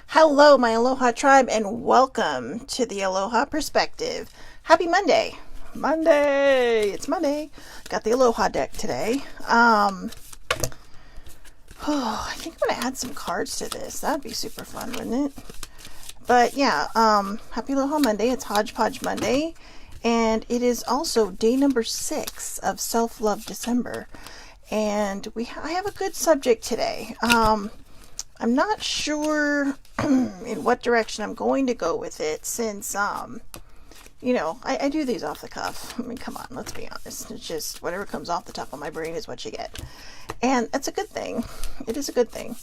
Hello, my Aloha tribe, and welcome to the Aloha Perspective. Happy Monday! Monday! It's Monday. Got the Aloha deck today. I think I'm going to add some cards to this. That'd be super fun, wouldn't it? But yeah, happy Aloha Monday. It's Hodgepodge Monday. And it is also day number 6 of Self-Love December. And I have a good subject today. I'm not sure in what direction I'm going to go with it since, I do these off the cuff. I mean, come on, let's be honest. It's just whatever comes off the top of my brain is what you get. And that's a good thing. It is a good thing.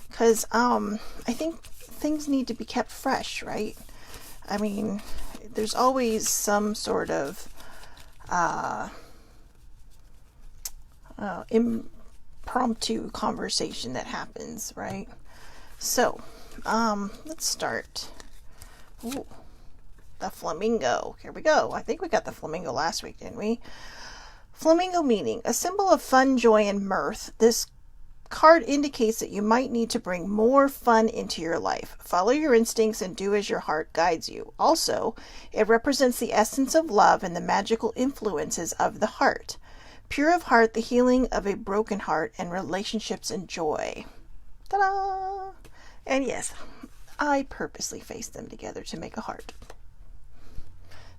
Because I think things need to be kept fresh, right? I mean, there's always some sort of impromptu conversation that happens, right? So, let's start. Ooh, the flamingo. Here we go. I think we got the flamingo last week, didn't we? Flamingo meaning a symbol of fun, joy, and mirth. This card indicates that you might need to bring more fun into your life. Follow your instincts and do as your heart guides you. Also, it represents the essence of love and the magical influences of the heart. Pure of heart, the healing of a broken heart, and relationships and joy. Ta-da! And yes, I purposely faced them together to make a heart.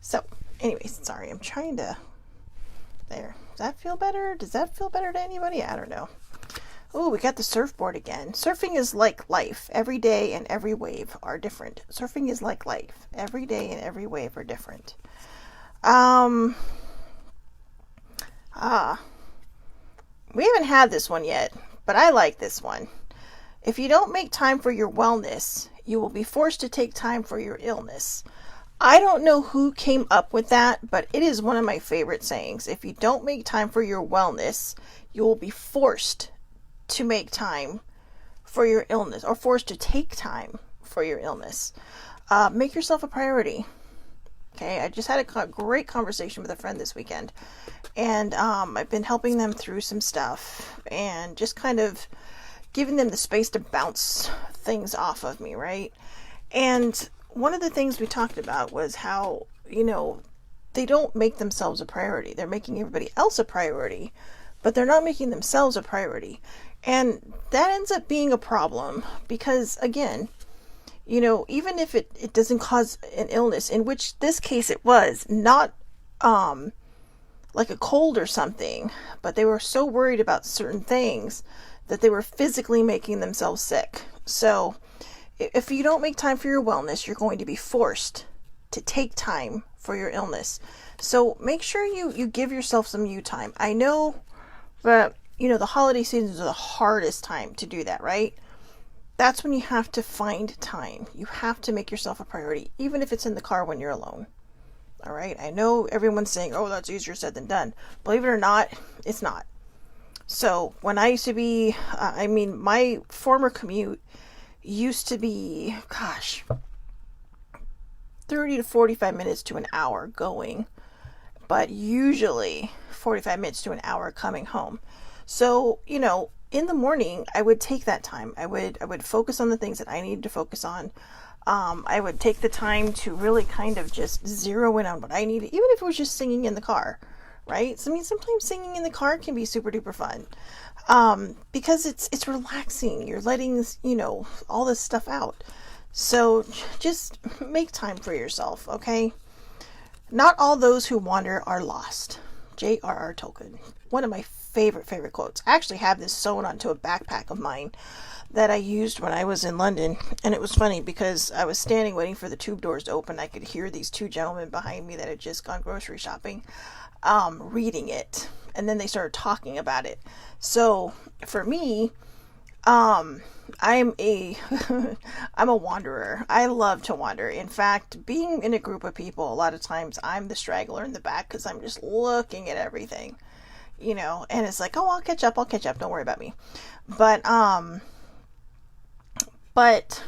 So, anyways, sorry, I'm trying to... There. Does that feel better? Does that feel better to anybody? I don't know. Oh, we got the surfboard again. Surfing is like life. Every day and every wave are different. Surfing is like life. Every day and every wave are different. We haven't had this one yet, but I like this one. If you don't make time for your wellness, you will be forced to take time for your illness. I don't know who came up with that, but it is one of my favorite sayings. If you don't make time for your wellness, you will be forced to make time for your illness, or forced to take time for your illness. Make yourself a priority. Okay, I just had a great conversation with a friend this weekend, and I've been helping them through some stuff and just kind of giving them the space to bounce things off of me, right? And one of the things we talked about was how, they don't make themselves a priority. They're making everybody else a priority, but they're not making themselves a priority. And that ends up being a problem because, again, even if it doesn't cause an illness, in which this case it was, not like a cold or something, but they were so worried about certain things that they were physically making themselves sick. So if you don't make time for your wellness, you're going to be forced to take time for your illness. So make sure you give yourself some you time. I know that, the holiday seasons are the hardest time to do that, right? That's when you have to find time. You have to make yourself a priority, even if it's in the car when you're alone. All right? I know everyone's saying, oh, that's easier said than done. Believe it or not, it's not. So when I used to be, my former commute used to be, 30 to 45 minutes to an hour going, but usually 45 minutes to an hour coming home. So, in the morning, I would take that time. I would focus on the things that I needed to focus on. I would take the time to really kind of just zero in on what I needed, even if it was just singing in the car. Right? So, sometimes singing in the car can be super duper fun, because it's relaxing. You're letting, all this stuff out. So just make time for yourself, okay? Not all those who wander are lost. J.R.R. Tolkien. One of my favorite quotes. I actually have this sewn onto a backpack of mine that I used when I was in London. And it was funny because I was standing waiting for the tube doors to open. I could hear these two gentlemen behind me that had just gone grocery shopping, reading it, and then they started talking about it. So for me, I'm a I'm a wanderer. I love to wander. In fact, being in a group of people, a lot of times I'm the straggler in the back because I'm just looking at everything, and it's like, oh, I'll catch up, don't worry about me. But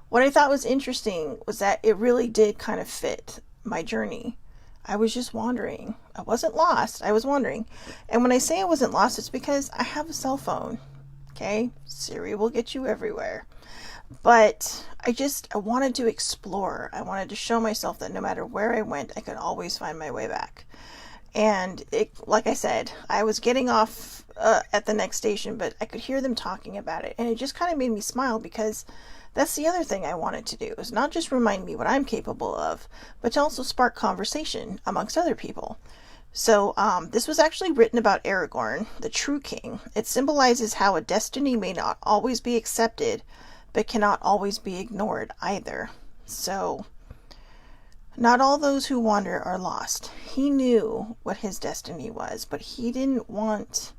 what I thought was interesting was that it really did kind of fit my journey. I was just wandering. I wasn't lost. I was wandering. And when I say I wasn't lost, it's because I have a cell phone. Okay? Siri will get you everywhere. But I wanted to explore. I wanted to show myself that no matter where I went, I could always find my way back. And like I said, I was getting off at the next station, but I could hear them talking about it. And it just kind of made me smile, because that's the other thing I wanted to do, is not just remind me what I'm capable of, but to also spark conversation amongst other people. So this was actually written about Aragorn, the true king. It symbolizes how a destiny may not always be accepted, but cannot always be ignored either. So, not all those who wander are lost. He knew what his destiny was, but he didn't want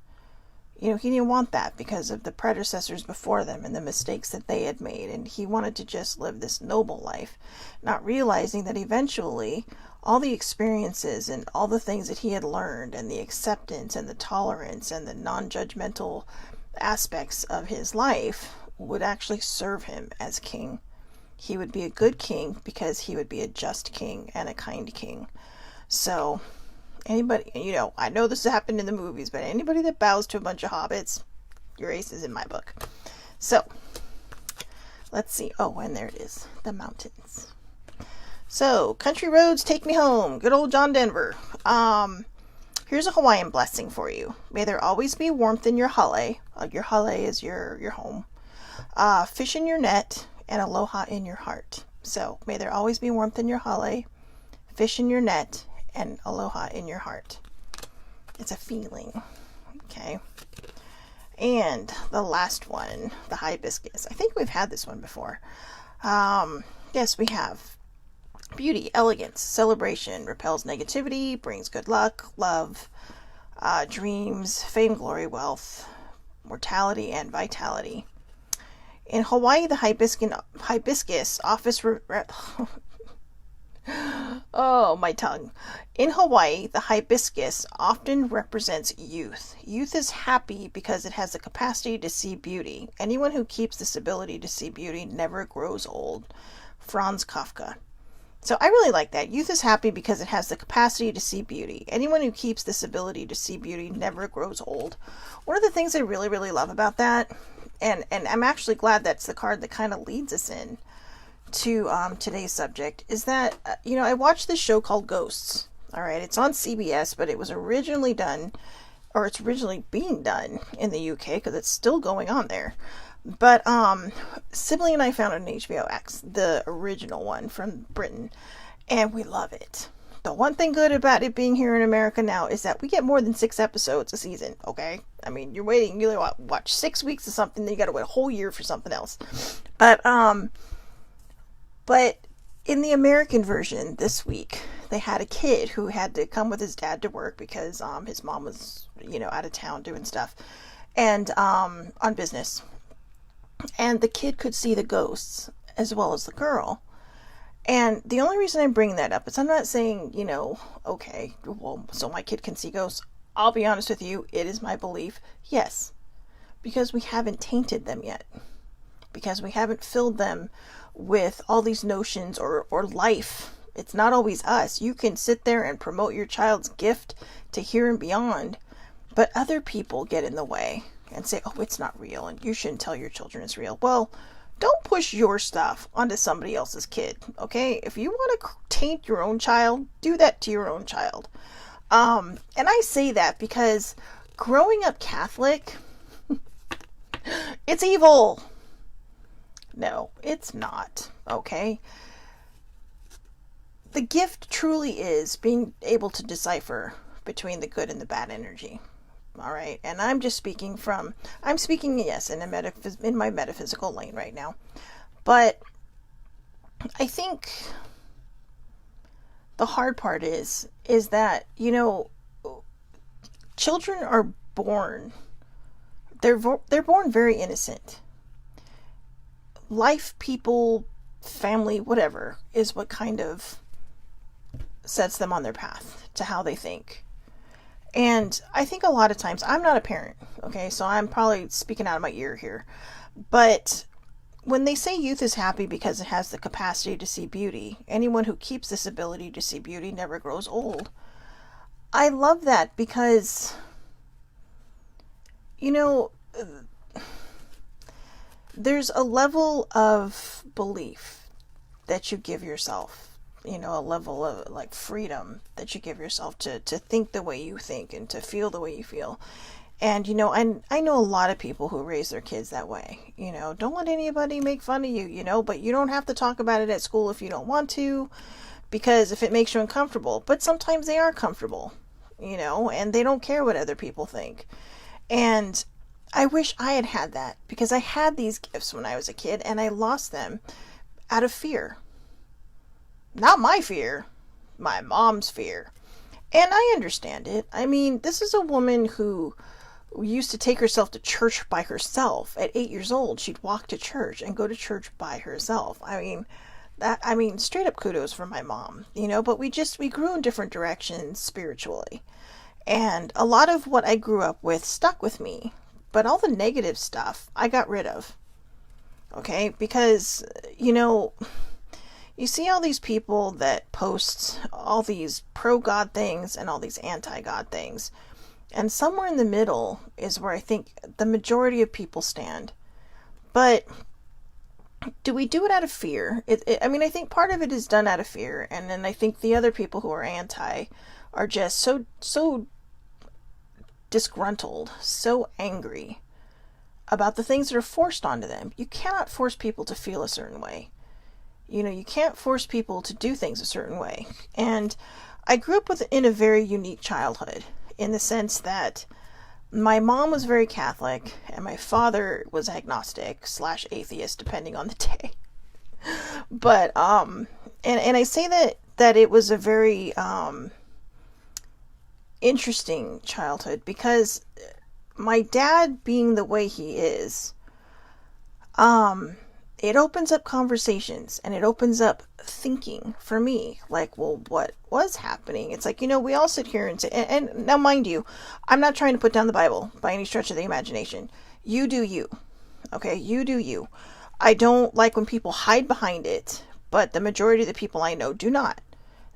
that because of the predecessors before them and the mistakes that they had made. And he wanted to just live this noble life, not realizing that eventually all the experiences and all the things that he had learned, and the acceptance and the tolerance and the non-judgmental aspects of his life, would actually serve him as king. He would be a good king because he would be a just king and a kind king. So anybody, I know this happened in the movies, but anybody that bows to a bunch of hobbits, your ace is in my book. So let's see. Oh, and there it is, the mountains. So, country roads take me home. Good old John Denver. Here's a Hawaiian blessing for you. May there always be warmth in your hale. Your hale is your home. Fish in your net, and aloha in your heart. So, may there always be warmth in your hale, fish in your net, and aloha in your heart. It's a feeling. Okay. And the last one, the hibiscus. I think we've had this one before. Yes, we have. Beauty, elegance, celebration, repels negativity, brings good luck, love, dreams, fame, glory, wealth, mortality, and vitality. In Hawaii, the hibiscus office... oh, my tongue. In Hawaii, the hibiscus often represents youth. Youth is happy because it has the capacity to see beauty. Anyone who keeps this ability to see beauty never grows old. Franz Kafka. So I really like that. Youth is happy because it has the capacity to see beauty. Anyone who keeps this ability to see beauty never grows old. One of the things I really, really love about that, and I'm actually glad that's the card that kind of leads us in to today's subject, is that, I watched this show called Ghosts. All right, it's on CBS, but it was originally done, or it's originally being done in the UK, because it's still going on there. But Sibley and I found it on HBO X, the original one from Britain, and we love it. The one thing good about it being here in America now is that we get more than 6 episodes a season, okay? I mean, you watch 6 weeks of something, then you gotta wait a whole year for something else. But in the American version this week, they had a kid who had to come with his dad to work because his mom was, out of town doing stuff, and on business. And the kid could see the ghosts as well as the girl. And the only reason I'm bringing that up is I'm not saying, okay, well, so my kid can see ghosts. I'll be honest with you, it is my belief, yes, because we haven't tainted them yet. Because we haven't filled them with all these notions or life. It's not always us. You can sit there and promote your child's gift to here and beyond, but other people get in the way and say, oh, it's not real, and you shouldn't tell your children it's real. Well, don't push your stuff onto somebody else's kid, okay? If you want to taint your own child, do that to your own child. And I say that because growing up Catholic, it's evil. No, it's not, okay? The gift truly is being able to decipher between the good and the bad energy. All right, and I'm speaking, yes, in my metaphysical lane right now. But I think the hard part is that, children are born, they're born very innocent. Life, people, family, whatever, is what kind of sets them on their path to how they think. And I think a lot of times, I'm not a parent, okay, so I'm probably speaking out of my ear here, but when they say youth is happy because it has the capacity to see beauty, anyone who keeps this ability to see beauty never grows old. I love that because, there's a level of belief that you give yourself, a level of like freedom that you give yourself to think the way you think and to feel the way you feel. And, I know a lot of people who raise their kids that way. Don't let anybody make fun of you, but you don't have to talk about it at school if you don't want to, because if it makes you uncomfortable. But sometimes they are comfortable, and they don't care what other people think. And I wish I had had that, because I had these gifts when I was a kid and I lost them out of fear. Not my fear, my mom's fear. And I understand it. I mean, this is a woman who used to take herself to church by herself. At 8 years old, she'd walk to church and go to church by herself. I mean, straight up kudos for my mom, but we grew in different directions spiritually. And a lot of what I grew up with stuck with me, but all the negative stuff I got rid of. Okay? Because, you see all these people that post all these pro-God things and all these anti-God things. And somewhere in the middle is where I think the majority of people stand. But do we do it out of fear? I think part of it is done out of fear. And then I think the other people who are anti are just so disgruntled, so angry about the things that are forced onto them. You cannot force people to feel a certain way. You can't force people to do things a certain way. And I grew up in a very unique childhood, in the sense that my mom was very Catholic and my father was agnostic / atheist, depending on the day. But and I say that it was a very interesting childhood, because my dad, being the way he is, it opens up conversations and it opens up thinking for me. Like, well, what was happening? It's like, we all sit here and say, and now mind you, I'm not trying to put down the Bible by any stretch of the imagination. You do you. Okay, you do you. I don't like when people hide behind it, but the majority of the people I know do not.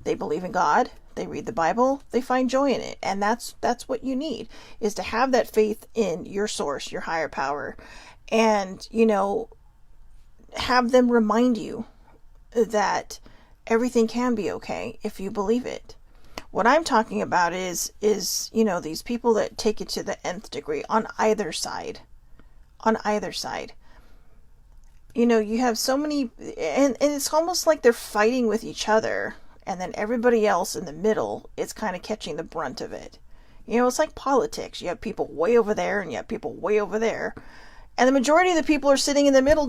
They believe in God, they read the Bible, they find joy in it. And that's what you need, is to have that faith in your source, your higher power. And, have them remind you that everything can be okay if you believe it. What I'm talking about is these people that take it to the nth degree on either side. On either side. You have so many, and it's almost like they're fighting with each other, and then everybody else in the middle is kind of catching the brunt of it. It's like politics. You have people way over there and you have people way over there. And the majority of the people are sitting in the middle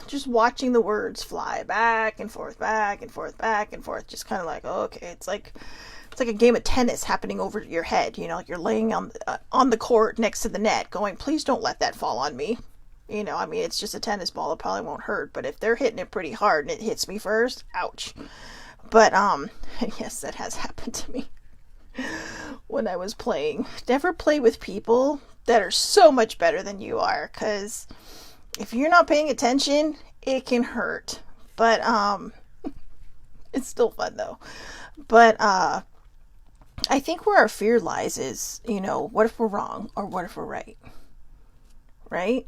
just watching the words fly back and forth, back and forth, back and forth. Just kind of like, oh, okay, it's like a game of tennis happening over your head. Like you're laying on the court next to the net going, please don't let that fall on me. It's just a tennis ball. It probably won't hurt. But if they're hitting it pretty hard and it hits me first, ouch. But, yes, that has happened to me when I was playing. Never play with people that are so much better than you are, because if you're not paying attention, it can hurt. But it's still fun though. But I think where our fear lies is, what if we're wrong, or what if we're right? Right?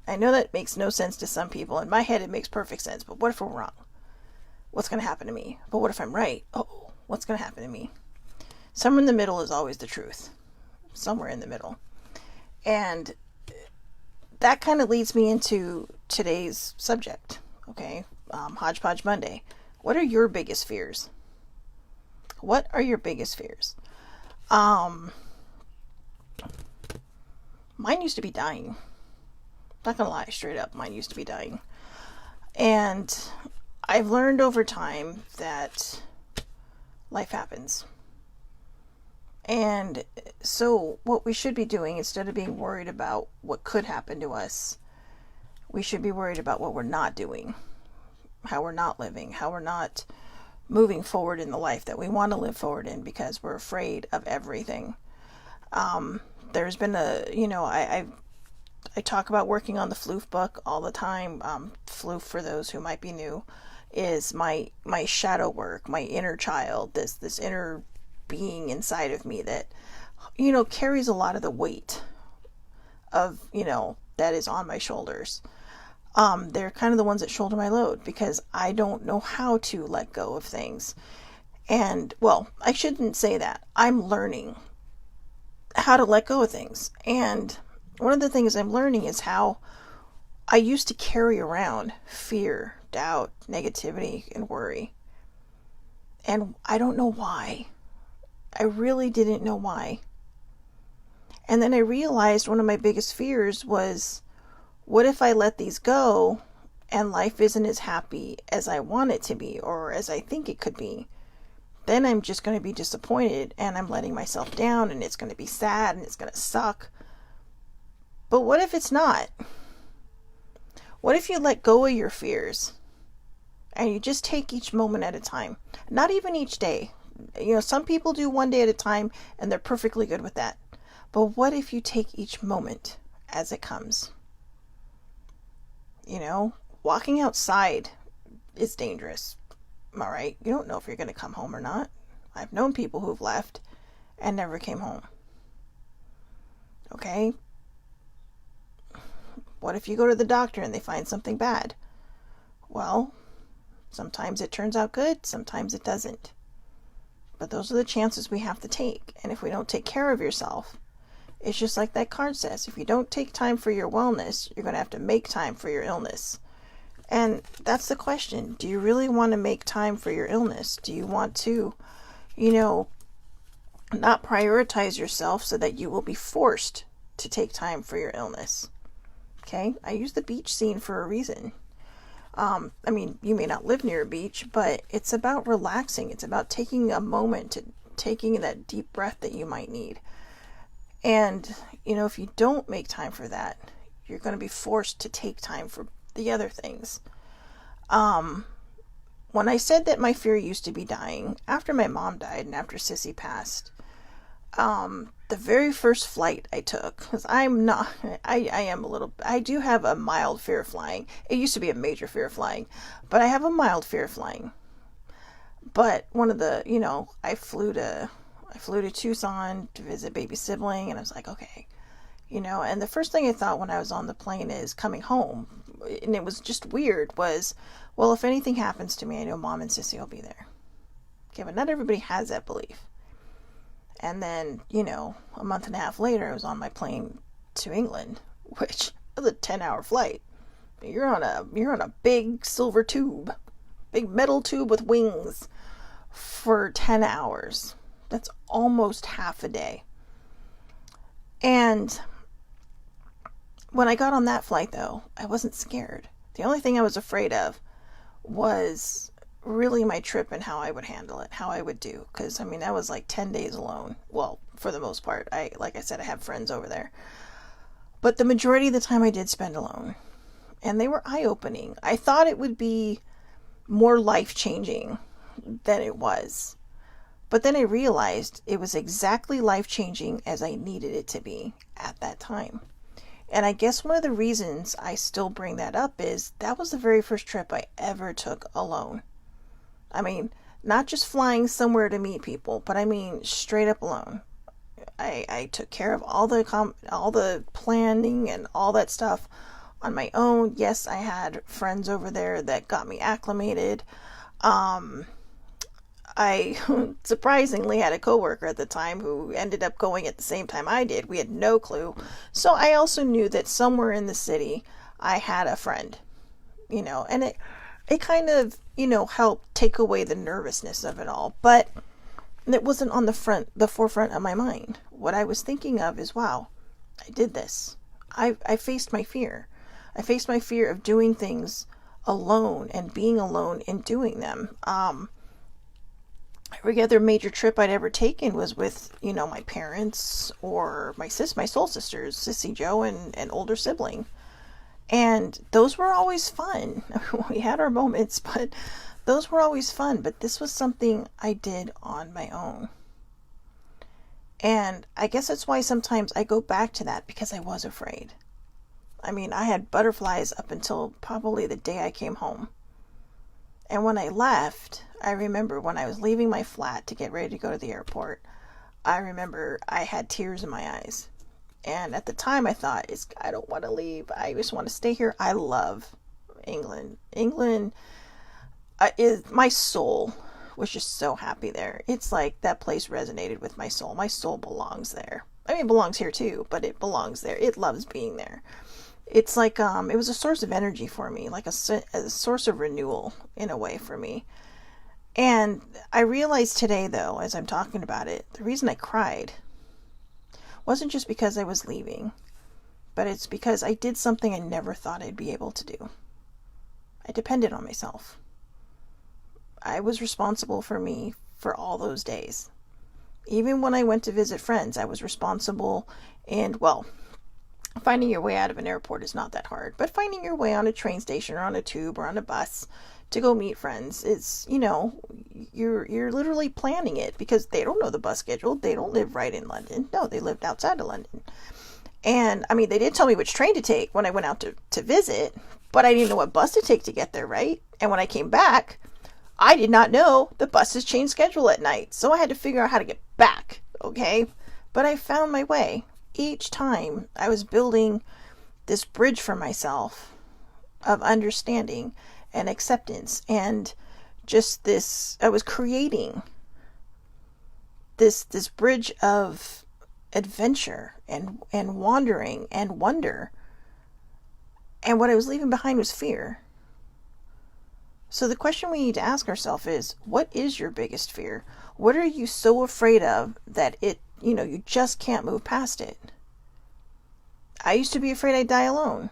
I know that makes no sense to some people. In my head it makes perfect sense, but what if we're wrong? What's going to happen to me? But what if I'm right? Oh, what's going to happen to me? Somewhere in the middle is always the truth. Somewhere in the middle. And that kind of leads me into today's subject, okay? Hodgepodge Monday. What are your biggest fears? What are your biggest fears? Mine used to be dying. Not gonna lie, straight up, mine used to be dying. And I've learned over time that life happens. And so what we should be doing, instead of being worried about what could happen to us, we should be worried about what we're not doing, how we're not living, how we're not moving forward in the life that we want to live forward in, because we're afraid of everything. There's been I talk about working on the Floof book all the time. Floof, for those who might be new, is my shadow work, my inner child, this inner being inside of me that, carries a lot of the weight of, that is on my shoulders. They're kind of the ones that shoulder my load because I don't know how to let go of things. And, well, I shouldn't say that. I'm learning how to let go of things. And one of the things I'm learning is how I used to carry around fear, doubt, negativity, and worry. And I don't know why. I really didn't know why. And then I realized one of my biggest fears was, what if I let these go and life isn't as happy as I want it to be or as I think it could be? Then I'm just going to be disappointed and I'm letting myself down and it's going to be sad and it's going to suck. But what if it's not? What if you let go of your fears and you just take each moment at a time? Not even each day. Some people do one day at a time and they're perfectly good with that. But what if you take each moment as it comes? Walking outside is dangerous. All right. You don't know if you're going to come home or not. I've known people who've left and never came home. Okay. What if you go to the doctor and they find something bad? Well, sometimes it turns out good, sometimes it doesn't. But those are the chances we have to take. And if we don't take care of yourself, it's just like that card says. If you don't take time for your wellness, you're going to have to make time for your illness. And that's the question. Do you really want to make time for your illness? Do you want to, not prioritize yourself so that you will be forced to take time for your illness? Okay? I use the beach scene for a reason. You may not live near a beach, but it's about relaxing. It's about taking a moment to taking that deep breath that you might need. And, if you don't make time for that, you're going to be forced to take time for the other things. When I said that my fear used to be dying, after my mom died and after Sissy passed, the very first flight I took, because I do have a mild fear of flying. It used to be a major fear of flying, but I have a mild fear of flying. But one of the, I flew to Tucson to visit baby sibling, and I was like, okay, and the first thing I thought when I was on the plane is coming home, and it was just weird, was, well, if anything happens to me, I know Mom and Sissy will be there. Okay, but not everybody has that belief. And then, a month and a half later, I was on my plane to England, which was a 10-hour flight. You're on a big silver tube, big metal tube with wings for 10 hours. That's almost half a day. And when I got on that flight, though, I wasn't scared. The only thing I was afraid of was really my trip and how I would handle it, how I would do. Because, that was like 10 days alone. Well, for the most part. Like I said, I have friends over there. But the majority of the time I did spend alone. And they were eye-opening. I thought it would be more life-changing than it was. But then I realized it was exactly life-changing as I needed it to be at that time. And I guess one of the reasons I still bring that up is that was the very first trip I ever took alone. Not just flying somewhere to meet people, but straight up alone. I took care of all the planning and all that stuff on my own. Yes, I had friends over there that got me acclimated. I surprisingly had a coworker at the time who ended up going at the same time I did. We had no clue. So I also knew that somewhere in the city I had a friend, and it kind of, helped take away the nervousness of it all. But it wasn't on the forefront of my mind. What I was thinking of is, wow, I did this. I faced my fear. I faced my fear of doing things alone and being alone in doing them. Every other major trip I'd ever taken was with, my parents or my soul sisters, Sissy, Joe, and an older sibling. And those were always fun. We had our moments, but those were always fun. But this was something I did on my own. And I guess that's why sometimes I go back to that, because I was afraid. I had butterflies up until probably the day I came home. And when I left, I remember when I was leaving my flat to get ready to go to the airport, I remember I had tears in my eyes. And at the time I thought, I don't want to leave. I just want to stay here. I love England. England is, my soul was just so happy there. It's like that place resonated with my soul. My soul belongs there. I mean, it belongs here too, but it belongs there. It loves being there. It's like, it was a source of energy for me, like a source of renewal in a way for me. And I realized today, though, as I'm talking about it, the reason I cried wasn't just because I was leaving, but it's because I did something I never thought I'd be able to do. I depended on myself. I was responsible for me for all those days. Even when I went to visit friends, I was responsible. And, well, finding your way out of an airport is not that hard, but finding your way on a train station or on a tube or on a bus to go meet friends, it's, you're literally planning it, because they don't know the bus schedule. They don't live right in London. No, they lived outside of London. And I mean, they did tell me which train to take when I went out to visit, but I didn't know what bus to take to get there, right? And when I came back, I did not know the buses changed schedule at night. So I had to figure out how to get back, okay? But I found my way. Each time I was building this bridge for myself of understanding and acceptance, and just this, I was creating this bridge of adventure and wandering and wonder. And what I was leaving behind was fear. So the question we need to ask ourselves is, what is your biggest fear? What are you so afraid of that you just can't move past it? I used to be afraid I'd die alone.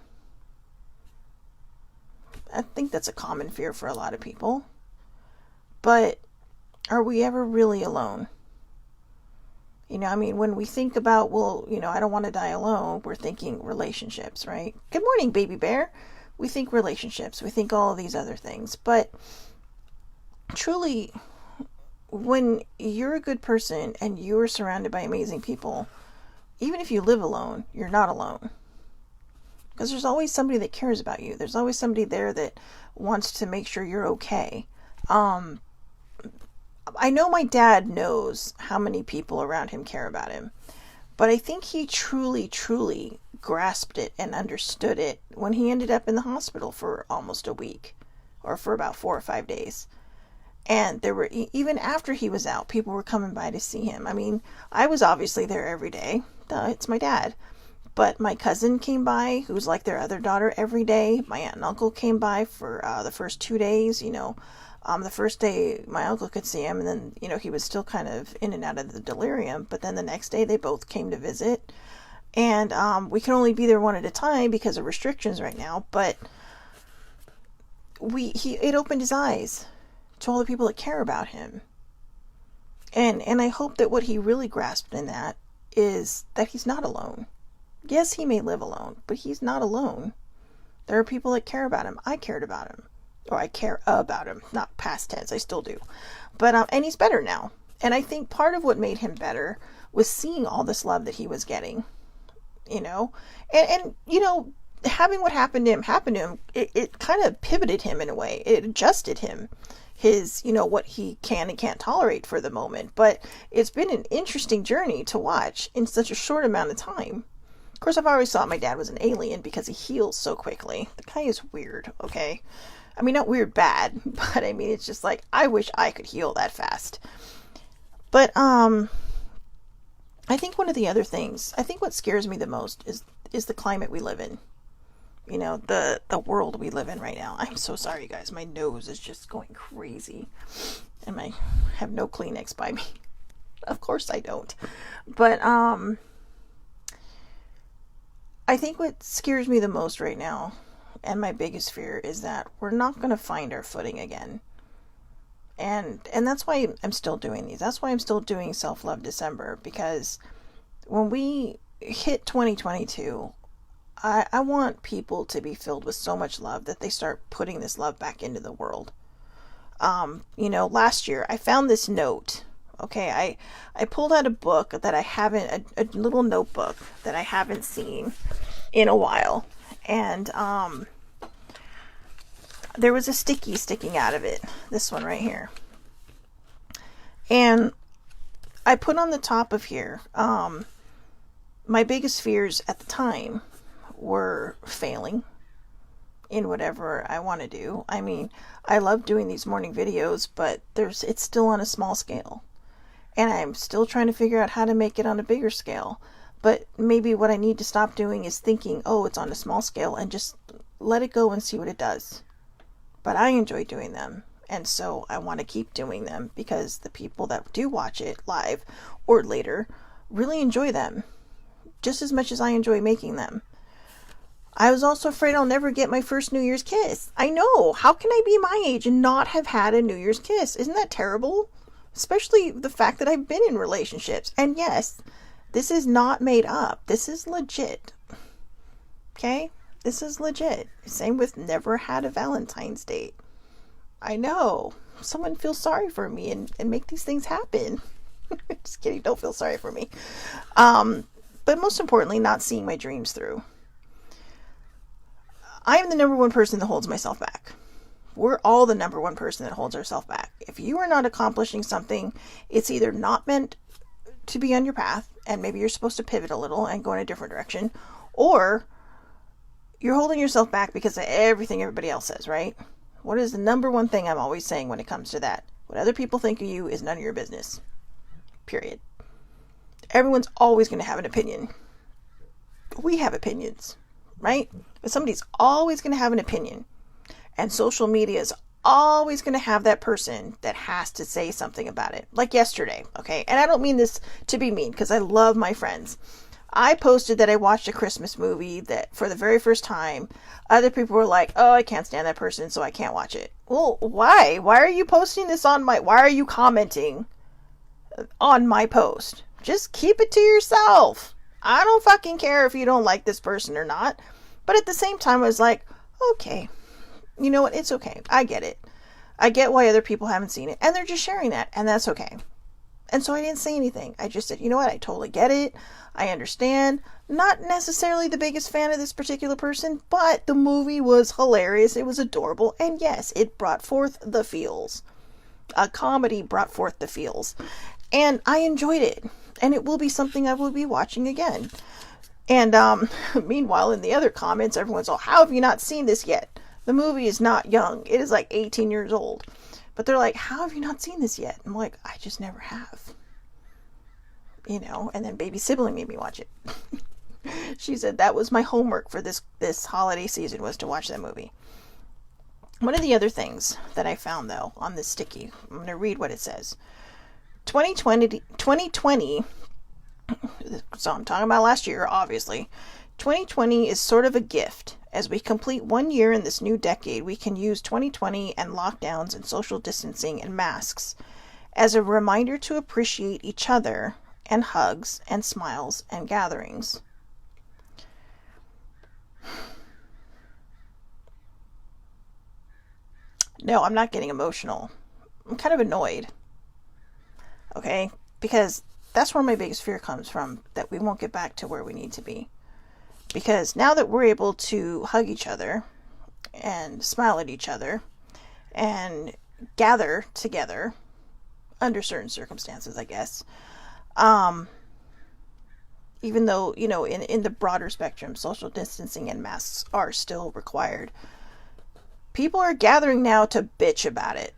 I think that's a common fear for a lot of people. But are we ever really alone? When we think about, I don't want to die alone, we're thinking relationships, right? Good morning, baby bear. We think relationships. We think all of these other things. But truly, when you're a good person and you're surrounded by amazing people, even if you live alone, you're not alone. Because there's always somebody that cares about you. There's always somebody there that wants to make sure you're okay. I know my dad knows how many people around him care about him, but I think he truly, truly grasped it and understood it when he ended up in the hospital for almost a week, or for about 4 or 5 days. And there were, even after he was out, people were coming by to see him. I mean, I was obviously there every day. Duh, it's my dad. But my cousin came by, who's like their other daughter, every day. My aunt and uncle came by for the first 2 days, The first day my uncle could see him, and then, he was still kind of in and out of the delirium. But then the next day they both came to visit. And we can only be there one at a time because of restrictions right now. But it opened his eyes to all the people that care about him. And I hope that what he really grasped in that is that he's not alone. Yes, he may live alone, but he's not alone. There are people that care about him. I cared about him. Or I care about him. Not past tense, I still do. But and he's better now. And I think part of what made him better was seeing all this love that he was getting. And having what happened to him, it kind of pivoted him in a way. It adjusted him, his, what he can and can't tolerate for the moment. But it's been an interesting journey to watch in such a short amount of time. Of course, I've always thought my dad was an alien because he heals so quickly. The guy is weird, okay? I mean, not weird bad, but I mean, it's just like, I wish I could heal that fast. But, I think one of the other things, I think what scares me the most is the climate we live in. The world we live in right now. I'm so sorry, you guys. My nose is just going crazy. And I have no Kleenex by me. Of course I don't. But, I think what scares me the most right now, and my biggest fear, is that we're not going to find our footing again. And that's why I'm still doing these. That's why I'm still doing Self-Love December, because when we hit 2022, I want people to be filled with so much love that they start putting this love back into the world. Last year I found this note. Okay, I pulled out a book that I haven't, a little notebook that I haven't seen in a while. And there was a sticky sticking out of it. This one right here. And I put on the top of here, my biggest fears at the time were failing in whatever I want to do. I mean, I love doing these morning videos, but it's still on a small scale. And I'm still trying to figure out how to make it on a bigger scale. But maybe what I need to stop doing is thinking, oh, it's on a small scale, and just let it go and see what it does. But I enjoy doing them. And so I want to keep doing them because the people that do watch it live or later really enjoy them just as much as I enjoy making them. I was also afraid I'll never get my first New Year's kiss. I know. How can I be my age and not have had a New Year's kiss? Isn't that terrible? Especially the fact that I've been in relationships. And yes, this is not made up. This is legit. Okay? This is legit. Same with never had a Valentine's date. I know. Someone feel sorry for me and make these things happen. Just kidding. Don't feel sorry for me. But most importantly, not seeing my dreams through. I am the number one person that holds myself back. We're all the number one person that holds ourselves back. If you are not accomplishing something, it's either not meant to be on your path, and maybe you're supposed to pivot a little and go in a different direction, or you're holding yourself back because of everything everybody else says, right? What is the number one thing I'm always saying when it comes to that? What other people think of you is none of your business. Period. Everyone's always going to have an opinion. We have opinions, right? But somebody's always going to have an opinion. And social media is always going to have that person that has to say something about it. Like yesterday, okay? And I don't mean this to be mean because I love my friends. I posted that I watched a Christmas movie that for the very first time. Other people were like, oh, I can't stand that person, so I can't watch it. Well, why? Why are you posting this why are you commenting on my post? Just keep it to yourself. I don't fucking care if you don't like this person or not. But at the same time, I was like, okay, you know what? It's okay. I get it. I get why other people haven't seen it. And they're just sharing that. And that's okay. And so I didn't say anything. I just said, you know what? I totally get it. I understand. Not necessarily the biggest fan of this particular person, but the movie was hilarious. It was adorable. And yes, it brought forth the feels. A comedy brought forth the feels. And I enjoyed it. And it will be something I will be watching again. And meanwhile, in the other comments, everyone's all, how have you not seen this yet? The movie is not young. It is like 18 years old. But they're like, how have you not seen this yet? I'm like, I just never have. You know, and then baby sibling made me watch it. She said that was my homework for this holiday season, was to watch that movie. One of the other things that I found, though, on this sticky, I'm going to read what it says. 2020, so I'm talking about last year, obviously. 2020 is sort of a gift. As we complete 1 year in this new decade, we can use 2020 and lockdowns and social distancing and masks as a reminder to appreciate each other and hugs and smiles and gatherings. No, I'm not getting emotional. I'm kind of annoyed. Okay? Because that's where my biggest fear comes from, that we won't get back to where we need to be. Because now that we're able to hug each other and smile at each other and gather together under certain circumstances, I guess, even though, you know, in the broader spectrum, social distancing and masks are still required, people are gathering now to bitch about it.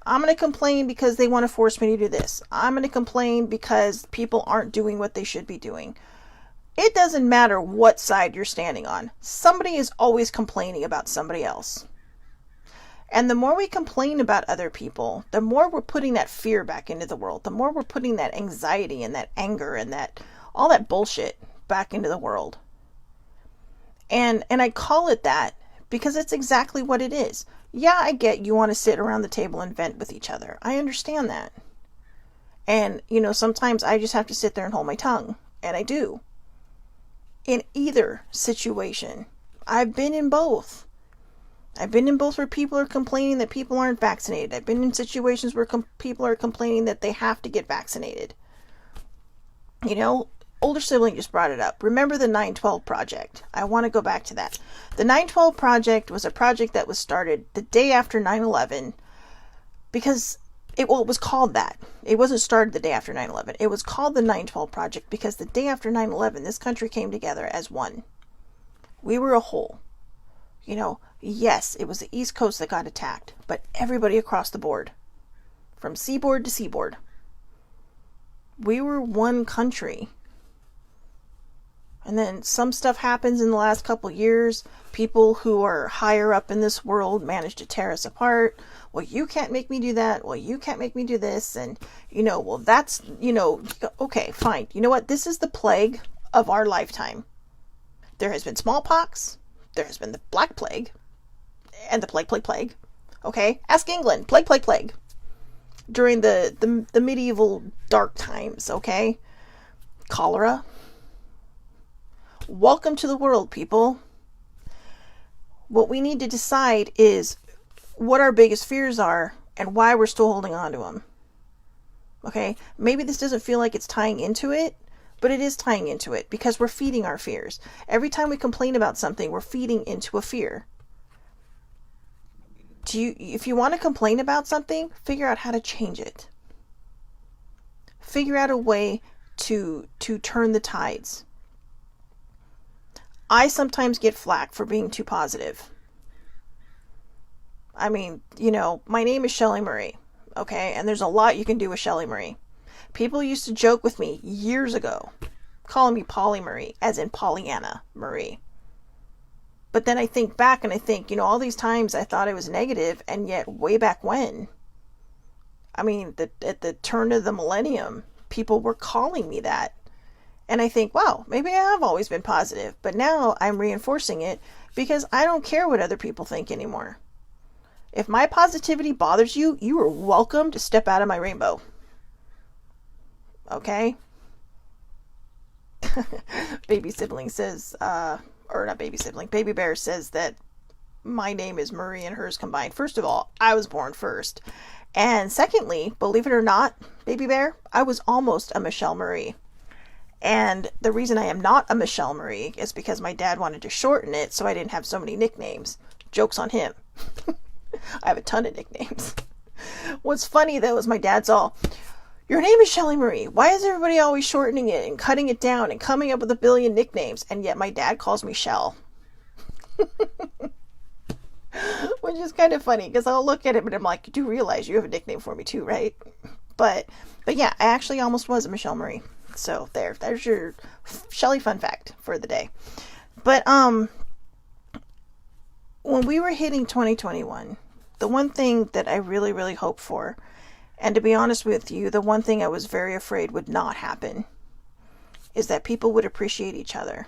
I'm going to complain because they want to force me to do this. I'm going to complain because people aren't doing what they should be doing. It doesn't matter what side you're standing on. Somebody is always complaining about somebody else. And the more we complain about other people, the more we're putting that fear back into the world. The more we're putting that anxiety and that anger and that all that bullshit back into the world. And I call it that because it's exactly what it is. Yeah, I get you want to sit around the table and vent with each other. I understand that. And, you know, sometimes I just have to sit there and hold my tongue. And I do. In either situation. I've been in both. I've been in both where people are complaining that people aren't vaccinated. I've been in situations where people are complaining that they have to get vaccinated. You know, older sibling just brought it up. Remember the 9/12 project? I want to go back to that. The 9/12 project was a project that was started the day after 9/11 because it was called that. It wasn't started the day after 9/11. It was called the 9/12 project because the day after 9/11, this country came together as one. We were a whole. Yes, it was the East Coast that got attacked, but everybody across the board, from seaboard to seaboard, we were one country. And then some stuff happens in the last couple years. People who are higher up in this world manage to tear us apart. Well, you can't make me do that. Well, you can't make me do this. And, well, that's, okay, fine. You know what? This is the plague of our lifetime. There has been smallpox. There has been the Black Plague. And the plague. Okay? Ask England. Plague. During the medieval dark times, okay? Cholera. Welcome to the world, people. What we need to decide is what our biggest fears are and why we're still holding on to them. Okay? Maybe this doesn't feel like it's tying into it, but it is tying into it because we're feeding our fears. Every time we complain about something, we're feeding into a fear. If you want to complain about something, figure out how to change it. Figure out a way to turn the tides. I sometimes get flack for being too positive. I mean, my name is Shelly Marie, okay? And there's a lot you can do with Shelly Marie. People used to joke with me years ago, calling me Polly Marie, as in Pollyanna Marie. But then I think back and I think, all these times I thought I was negative, and yet way back when, I mean, at the turn of the millennium, people were calling me that. And I think, wow, maybe I have always been positive, but now I'm reinforcing it because I don't care what other people think anymore. If my positivity bothers you, you are welcome to step out of my rainbow. Okay? Baby Bear says that my name is Marie and hers combined. First of all, I was born first. And secondly, believe it or not, Baby Bear, I was almost a Michelle Marie. And the reason I am not a Michelle Marie is because my dad wanted to shorten it so I didn't have so many nicknames. Joke's on him. I have a ton of nicknames. What's funny though is my dad's all, your name is Shelly Marie. Why is everybody always shortening it and cutting it down and coming up with a billion nicknames? And yet my dad calls me Shell. Which is kind of funny because I'll look at it and I'm like, you do realize you have a nickname for me too, right? But yeah, I actually almost was a Michelle Marie. So there's your Shelly fun fact for the day. But when we were hitting 2021, the one thing that I really, really hoped for, and to be honest with you, the one thing I was very afraid would not happen, is that people would appreciate each other.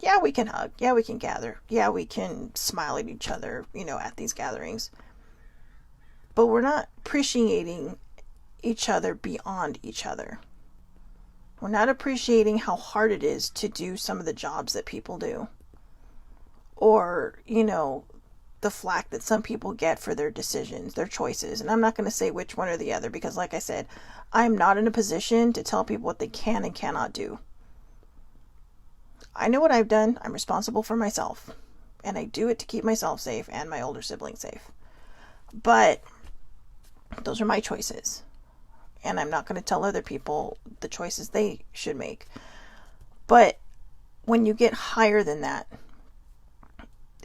Yeah, we can hug. Yeah, we can gather. Yeah, we can smile at each other, at these gatherings. But we're not appreciating each other beyond each other. We're not appreciating how hard it is to do some of the jobs that people do. Or, the flack that some people get for their decisions, their choices. And I'm not going to say which one or the other because, like I said, I'm not in a position to tell people what they can and cannot do. I know what I've done. I'm responsible for myself. And I do it to keep myself safe and my older siblings safe. But those are my choices. And I'm not going to tell other people the choices they should make. But when you get higher than that,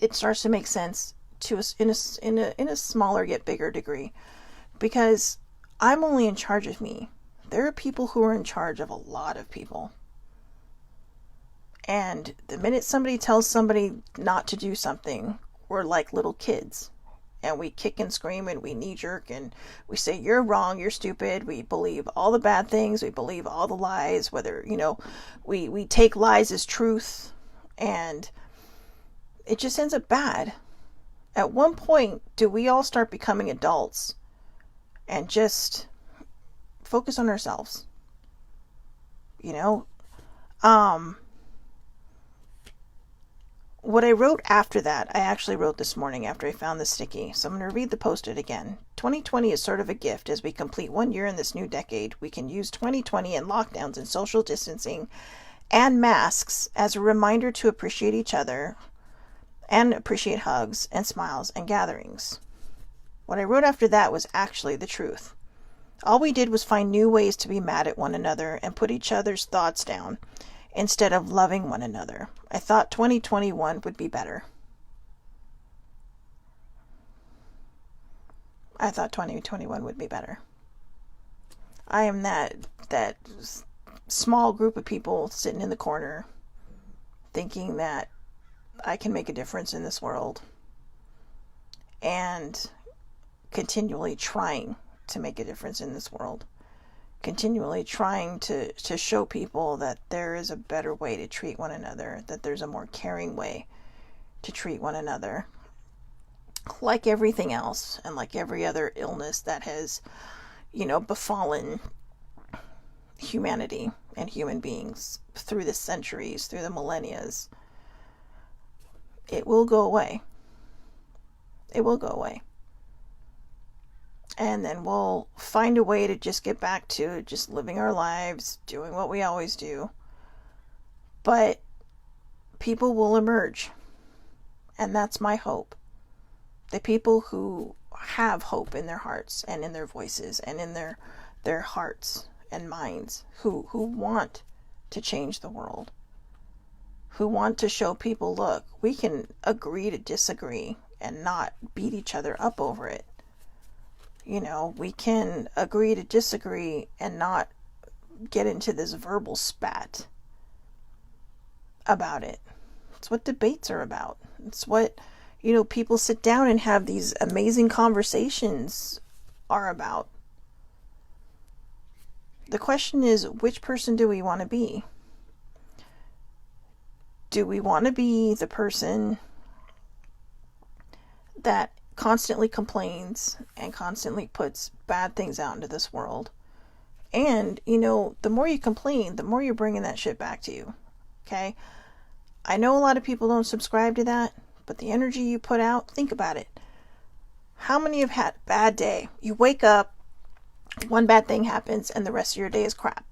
it starts to make sense to us in a smaller yet bigger degree, because I'm only in charge of me. There are people who are in charge of a lot of people. And the minute somebody tells somebody not to do something, we're like little kids. And we kick and scream and we knee jerk and we say, you're wrong, you're stupid. We believe all the bad things. We believe all the lies, whether, we take lies as truth, and it just ends up bad. At one point, do we all start becoming adults and just focus on ourselves? What I wrote after that, I actually wrote this morning after I found the sticky. So I'm going to read the post-it again. 2020 is sort of a gift. As we complete 1 year in this new decade, we can use 2020 and lockdowns and social distancing and masks as a reminder to appreciate each other and appreciate hugs and smiles and gatherings. What I wrote after that was actually the truth. All we did was find new ways to be mad at one another and put each other's thoughts down instead of loving one another. I thought 2021 would be better. I thought 2021 would be better. I am that small group of people sitting in the corner thinking that I can make a difference in this world, and continually trying to make a difference in this world, continually trying to show people that there is a better way to treat one another, that there's a more caring way to treat one another. Like everything else, and like every other illness that has, befallen humanity and human beings through the centuries, through the millennia, it will go away. It will go away. And then we'll find a way to just get back to just living our lives, doing what we always do. But people will emerge. And that's my hope. The people who have hope in their hearts and in their voices and in their hearts and minds, who want to change the world, who want to show people, look, we can agree to disagree and not beat each other up over it. We can agree to disagree and not get into this verbal spat about it. It's what debates are about. It's what, people sit down and have these amazing conversations are about. The question is, which person do we want to be? Do we want to be the person that constantly complains and constantly puts bad things out into this world? And, the more you complain, the more you're bringing that shit back to you. Okay? I know a lot of people don't subscribe to that, but the energy you put out, think about it. How many have had a bad day? You wake up, one bad thing happens, and the rest of your day is crap.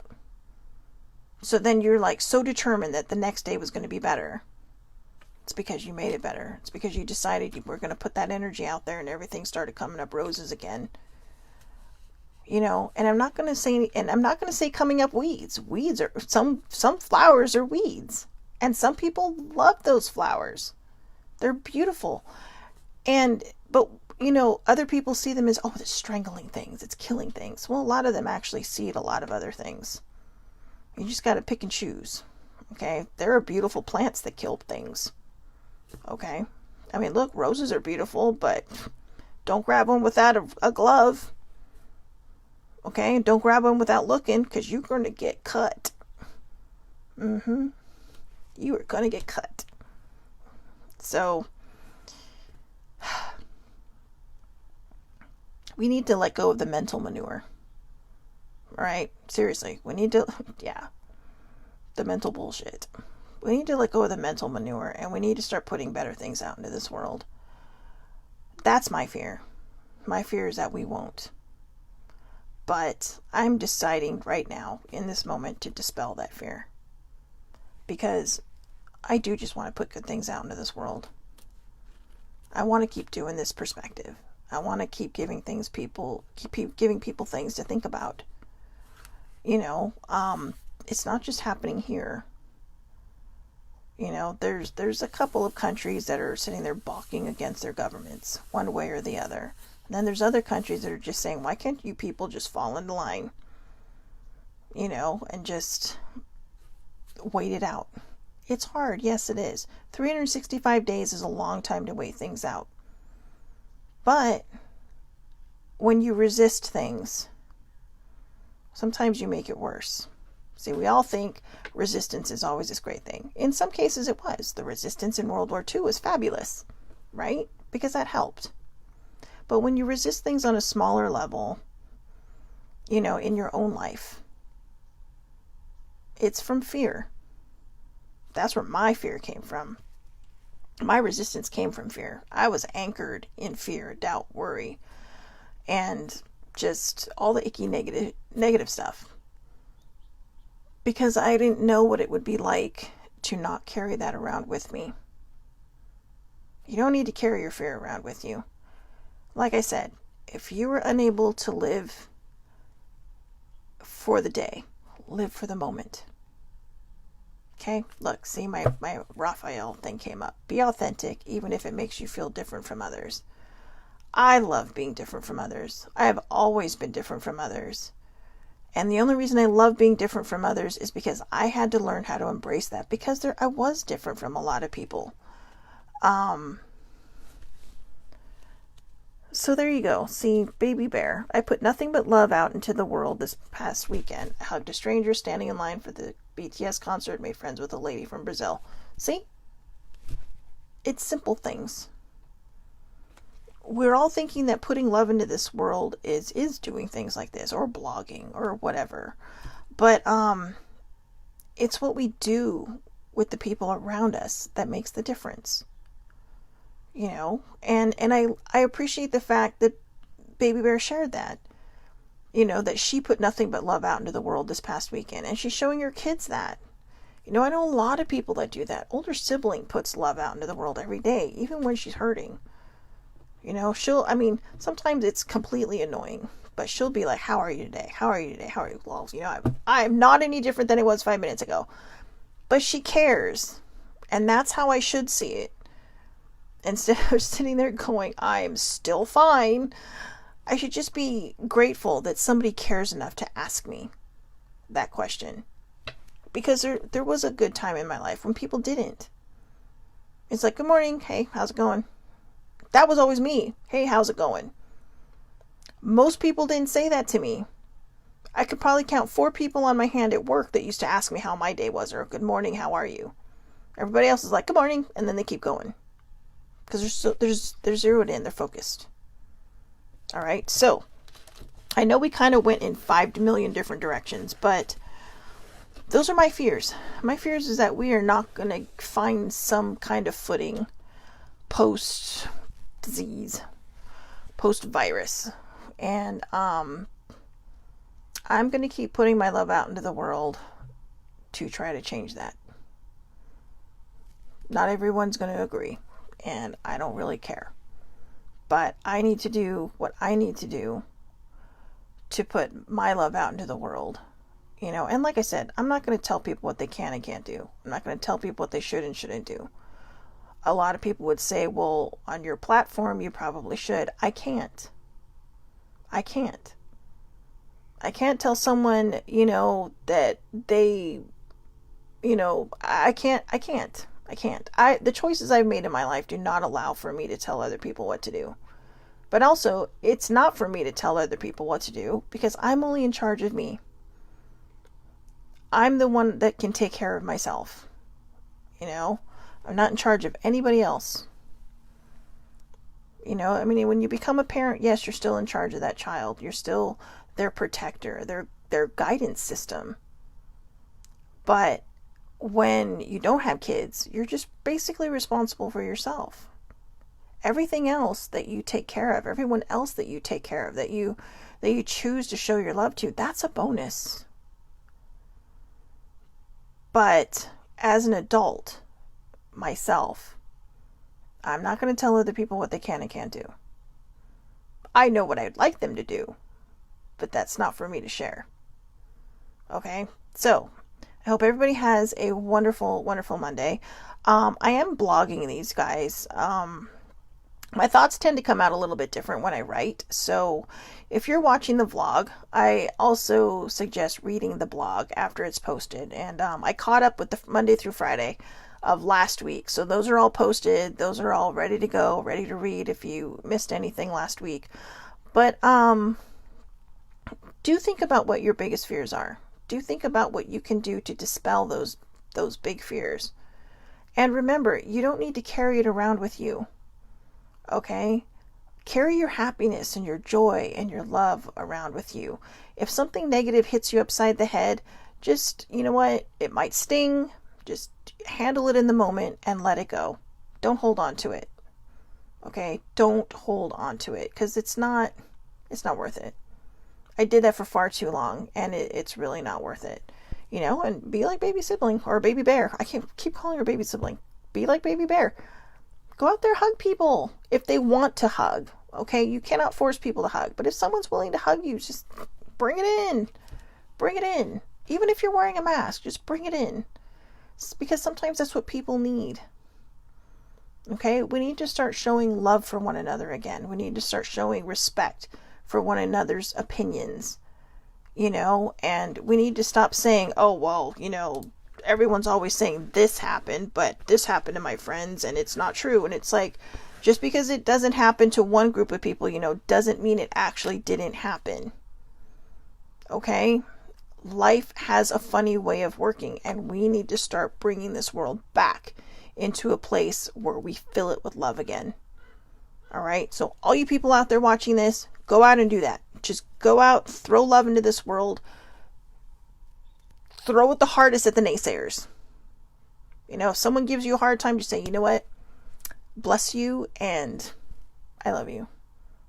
So then you're like so determined that the next day was going to be better. It's because you made it better. It's because you decided you were going to put that energy out there and everything started coming up roses again. And I'm not going to say coming up weeds. Weeds are, some flowers are weeds. And some people love those flowers. They're beautiful. But other people see them as, it's strangling things. It's killing things. Well, a lot of them actually seed a lot of other things. You just got to pick and choose. Okay. There are beautiful plants that kill things. Okay. I mean, look, roses are beautiful, but don't grab one without a glove. Okay. Don't grab one without looking, because you're going to get cut. You are going to get cut. So we need to let go of the mental manure. All right? Seriously. We need to, the mental bullshit. We need to let go of the mental manure, and we need to start putting better things out into this world. That's my fear. My fear is that we won't. But I'm deciding right now, in this moment, to dispel that fear. Because I do just want to put good things out into this world. I want to keep doing this perspective. I want to keep giving people things to think about. It's not just happening here. There's a couple of countries that are sitting there balking against their governments, one way or the other. And then there's other countries that are just saying, why can't you people just fall into line? And just wait it out. It's hard. Yes, it is. 365 days is a long time to wait things out. But when you resist things, sometimes you make it worse. See, we all think resistance is always this great thing. In some cases it was. The resistance in World War II was fabulous, right? Because that helped. But when you resist things on a smaller level, in your own life, it's from fear. That's where my fear came from. My resistance came from fear. I was anchored in fear, doubt, worry, and just all the icky negative stuff. Because I didn't know what it would be like to not carry that around with me. You don't need to carry your fear around with you. Like I said, if you were unable to live for the day, live for the moment. Okay, look, see, my Raphael thing came up. Be authentic, even if it makes you feel different from others. I love being different from others. I have always been different from others. And the only reason I love being different from others is because I had to learn how to embrace that, because I was different from a lot of people. So there you go. See, Baby Bear. I put nothing but love out into the world this past weekend. I hugged a stranger standing in line for the BTS concert, made friends with a lady from Brazil. See? It's simple things. We're all thinking that putting love into this world is doing things like this, or blogging, or whatever. But it's what we do with the people around us that makes the difference. You know, and I appreciate the fact that Baby Bear shared that. You know, that she put nothing but love out into the world this past weekend, and she's showing her kids that. You know, I know a lot of people that do that. Older sibling puts love out into the world every day, even when she's hurting. You know, sometimes it's completely annoying, but she'll be like, how are you today? How are you today? How are you? Well, you know, I'm not any different than I was 5 minutes ago. But she cares. And that's how I should see it. Instead of sitting there going, I'm still fine, I should just be grateful that somebody cares enough to ask me that question. Because there was a good time in my life when people didn't. It's like, good morning. Hey, how's it going? That was always me. Hey, how's it going? Most people didn't say that to me. I could probably count 4 people on my hand at work that used to ask me how my day was, or good morning, how are you? Everybody else is like, good morning, and then they keep going. Because they're zeroed in, they're focused. All right, so I know we kind of went in 5 million different directions, but those are my fears. My fears is that we are not going to find some kind of footing post-disease, post-virus. And I'm going to keep putting my love out into the world to try to change that. Not everyone's going to agree, and I don't really care. But I need to do what I need to do to put my love out into the world. You know, and like I said, I'm not going to tell people what they can and can't do. I'm not going to tell people what they should and shouldn't do. A lot of people would say, well, on your platform, you probably should. I can't. I can't tell someone, you know, that they, you know, I can't. The choices I've made in my life do not allow for me to tell other people what to do. But also, it's not for me to tell other people what to do, because I'm only in charge of me. I'm the one that can take care of myself. You know, I'm not in charge of anybody else. You know, I mean, when you become a parent, yes, you're still in charge of that child. You're still their protector, their guidance system. But when you don't have kids, you're just basically responsible for yourself. Everything else that you take care of, everyone else that you take care of, that you choose to show your love to, that's a bonus. But as an adult, myself, I'm not going to tell other people what they can and can't do. I know what I'd like them to do, but that's not for me to share. Okay? So, I hope everybody has a wonderful, wonderful Monday. I am blogging these guys. My thoughts tend to come out a little bit different when I write. So if you're watching the vlog, I also suggest reading the blog after it's posted. And I caught up with the Monday through Friday of last week. So those are all posted. Those are all ready to go, ready to read if you missed anything last week. But do think about what your biggest fears are. Do think about what you can do to dispel those big fears. And remember, you don't need to carry it around with you. Okay? Carry your happiness and your joy and your love around with you. If something negative hits you upside the head, just, you know what? It might sting. Just handle it in the moment and let it go. Don't hold on to it. Okay? Don't hold on to it, because it's not worth it. I did that for far too long, and it's really not worth it. You know, and be like baby sibling or baby bear. I can't keep calling her baby sibling. Be like baby bear. Go out there, hug people if they want to hug. Okay, you cannot force people to hug, but if someone's willing to hug you, just bring it in. Bring it in. Even if you're wearing a mask, just bring it in. because sometimes that's what people need. Okay, we need to start showing love for one another again. We need to start showing respect for one another's opinions, and we need to stop saying, oh, well, everyone's always saying this happened, but this happened to my friends and it's not true. And it's like, just because it doesn't happen to one group of people, doesn't mean it actually didn't happen. Okay? Life has a funny way of working, and we need to start bringing this world back into a place where we fill it with love again. All right? So all you people out there watching this, go out and do that. Just go out, throw love into this world. Throw it the hardest at the naysayers. If someone gives you a hard time, just say, you know what? Bless you and I love you.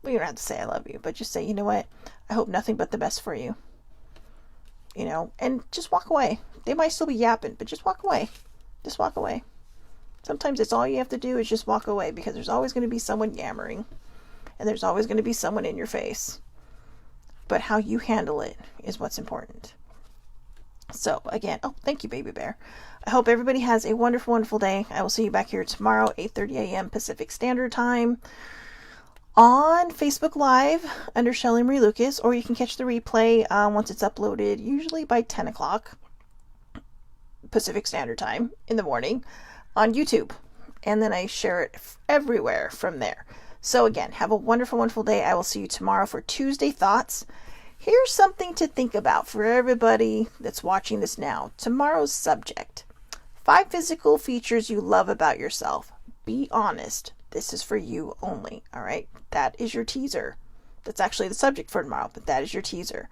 Well, you don't have to say I love you, but just say, you know what? I hope nothing but the best for you. And just walk away. They might still be yapping, but just walk away. Just walk away. Sometimes it's all you have to do is just walk away, because there's always going to be someone yammering, and there's always going to be someone in your face. But how you handle it is what's important. So again, thank you, baby bear. I hope everybody has a wonderful, wonderful day. I will see you back here tomorrow, 8:30 a.m. Pacific Standard Time on Facebook Live under Shelly Marie Lucas, or you can catch the replay once it's uploaded, usually by 10 o'clock Pacific Standard Time in the morning on YouTube. And then I share it everywhere from there. So again, have a wonderful, wonderful day. I will see you tomorrow for Tuesday Thoughts. Here's something to think about for everybody that's watching this now. Tomorrow's subject: 5 physical features you love about yourself. Be honest. This is for you only. All right. That is your teaser. That's actually the subject for tomorrow, but that is your teaser.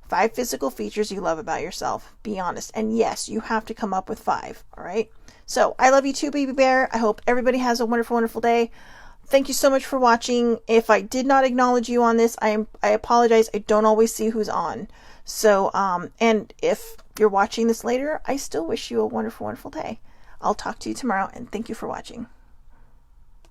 5 physical features you love about yourself. Be honest. And yes, you have to come up with 5. All right. So I love you too, baby bear. I hope everybody has a wonderful, wonderful day. Thank you so much for watching. If I did not acknowledge you on this, I apologize. I don't always see who's on. So, and if you're watching this later, I still wish you a wonderful, wonderful day. I'll talk to you tomorrow, and thank you for watching.